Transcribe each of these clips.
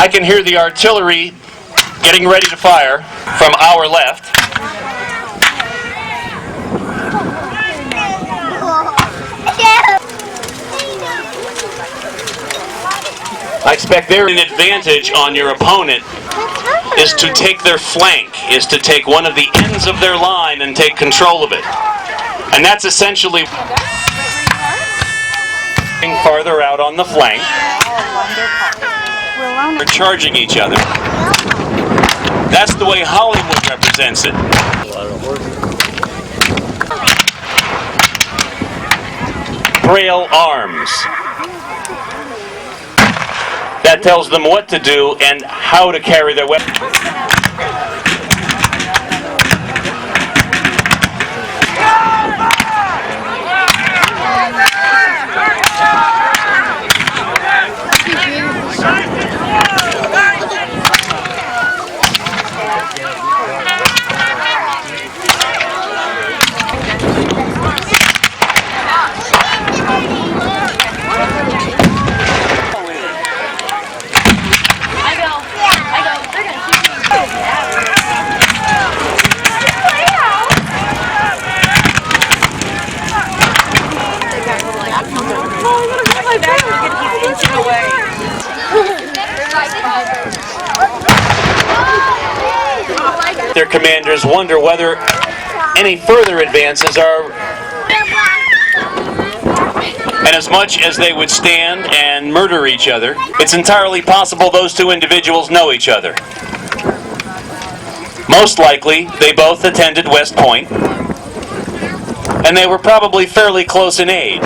I can hear the artillery getting ready to fire from our left. I expect their advantage on your opponent is to take their flank, is to take one of the ends of their line and take control of it. And that's essentially farther out on the flank. They're charging each other. That's the way Hollywood represents it. Braille arms. That tells them what to do and how to carry their weapon. Their commanders wonder whether any further advances are, and as much as they would stand and murder each other, it's entirely possible those two individuals know each other. Most likely, they both attended West Point, and they were probably fairly close in age.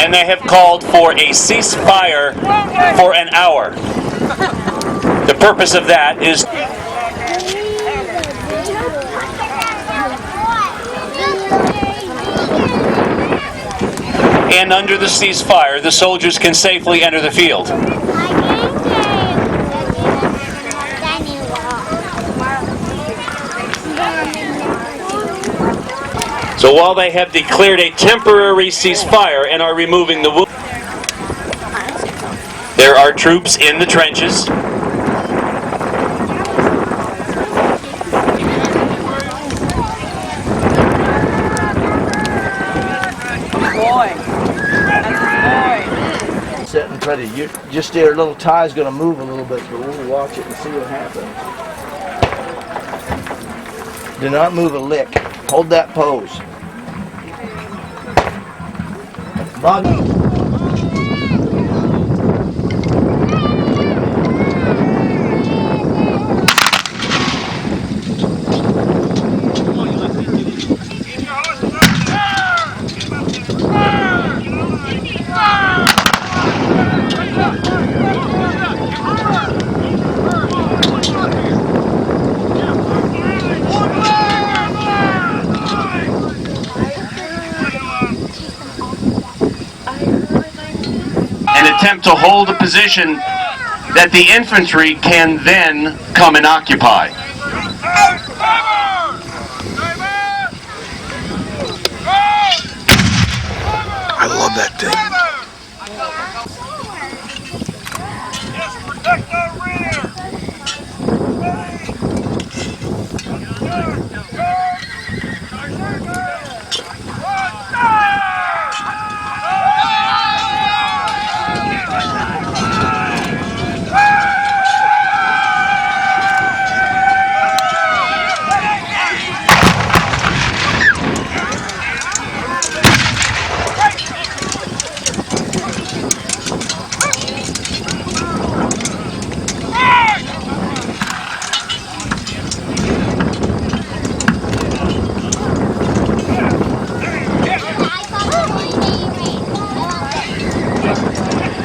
And they have called for a ceasefire for an hour. The purpose of that is... And under the ceasefire, the soldiers can safely enter the field. So while they have declared a temporary ceasefire and are removing the wounded, there are troops in the trenches. Sit and try to, just their little tie's going to move a little bit, but we'll watch it and see what happens. Do not move a lick. Hold that pose. Bobby. Attempt to hold a position that the infantry can then come and occupy. I love that thing. Yes, protect the rear.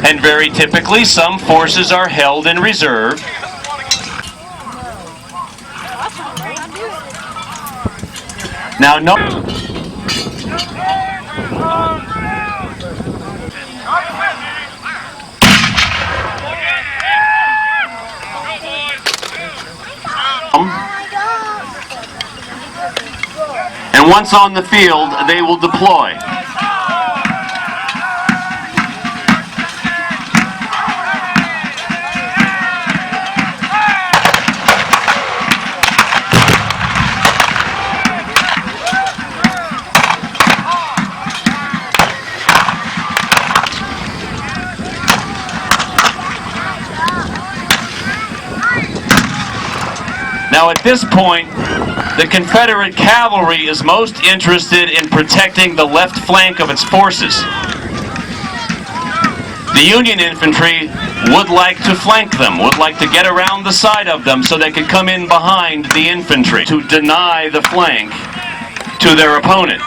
And very typically, some forces are held in reserve. Now, no. And once on the field, they will deploy. Now at this point, the Confederate cavalry is most interested in protecting the left flank of its forces. The Union infantry would like to flank them, would like to get around the side of them so they could come in behind the infantry to deny the flank to their opponent.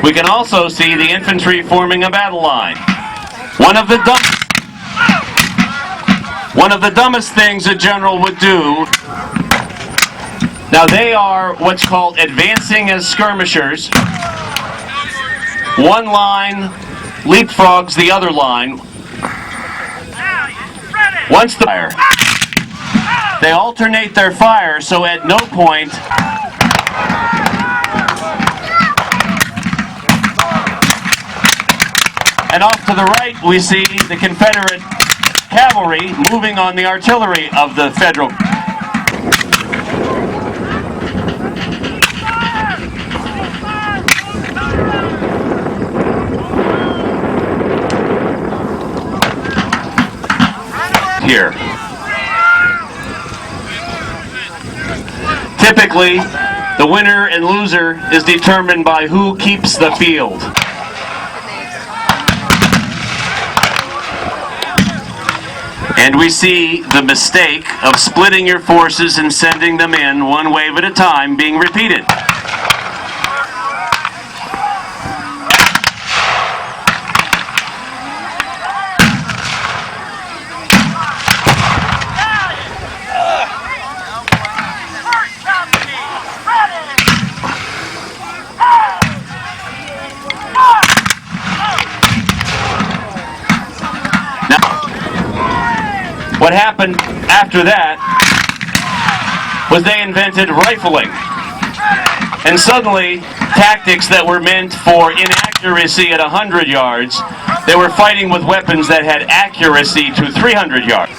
We can also see the infantry forming a battle line. One of the dumbest things a general would do. Now they are what's called advancing as skirmishers. One line leapfrogs the other line. Once the fire, they alternate their fire, so at no point and off to the right we see the Confederate cavalry moving on the artillery of the Federal. Here. Typically, the winner and loser is determined by who keeps the field. And we see the mistake of splitting your forces and sending them in one wave at a time being repeated. What happened after that was they invented rifling. And suddenly, tactics that were meant for inaccuracy at 100 yards, they were fighting with weapons that had accuracy to 300 yards.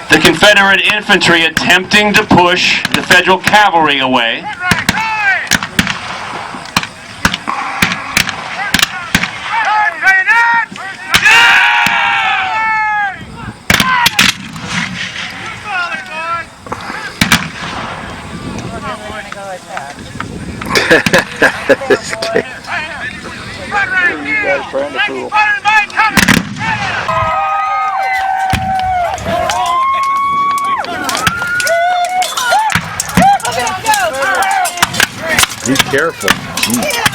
The Confederate infantry attempting to push the Federal cavalry away. This kid. You guys trying to fool. Be careful. Jeez.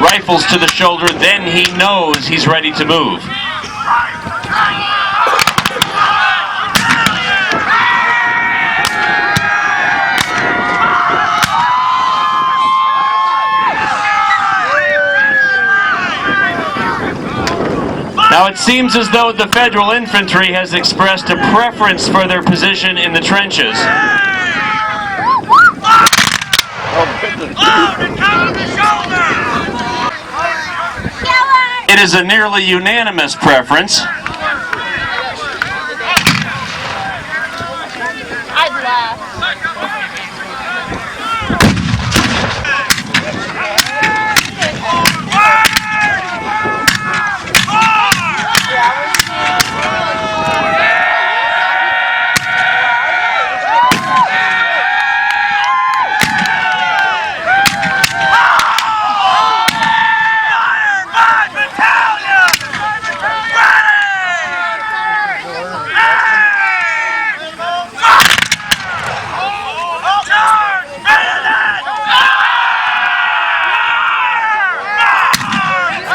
rifles to the shoulder, then he knows he's ready to move. Now it seems as though the Federal infantry has expressed a preference for their position in the trenches. It is a nearly unanimous preference. I'd laugh.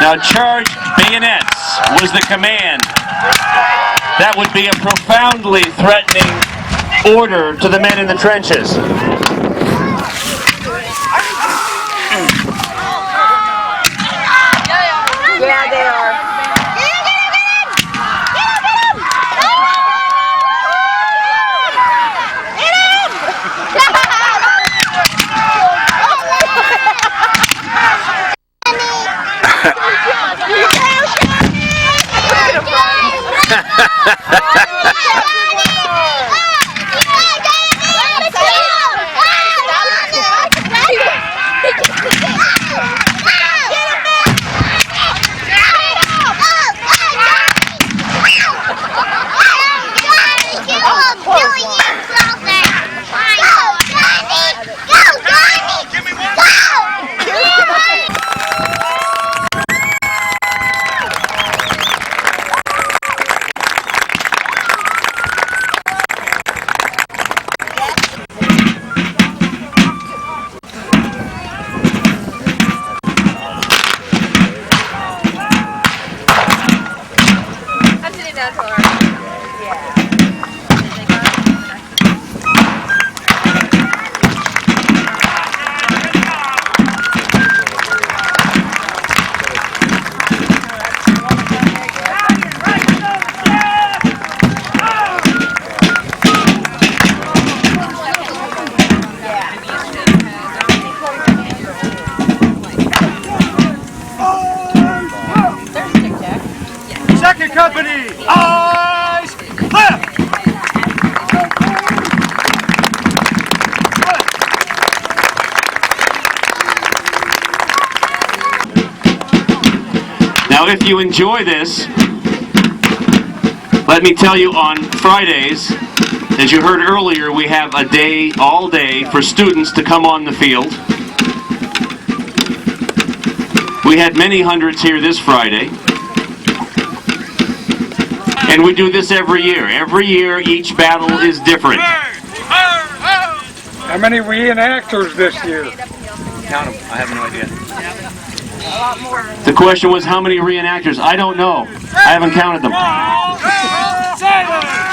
Now, charge bayonets was the command. That would be a profoundly threatening order to the men in the trenches. Yeah, they are. Second company, eyes left. Now, if you enjoy this, let me tell you, on Fridays, as you heard earlier, we have a day, all day, for students to come on the field. We had many hundreds here this Friday. And we do this every year. Every year, each battle is different. How many reenactors this year? Count them. I have no idea. The question was, how many reenactors? I don't know. I haven't counted them. 7.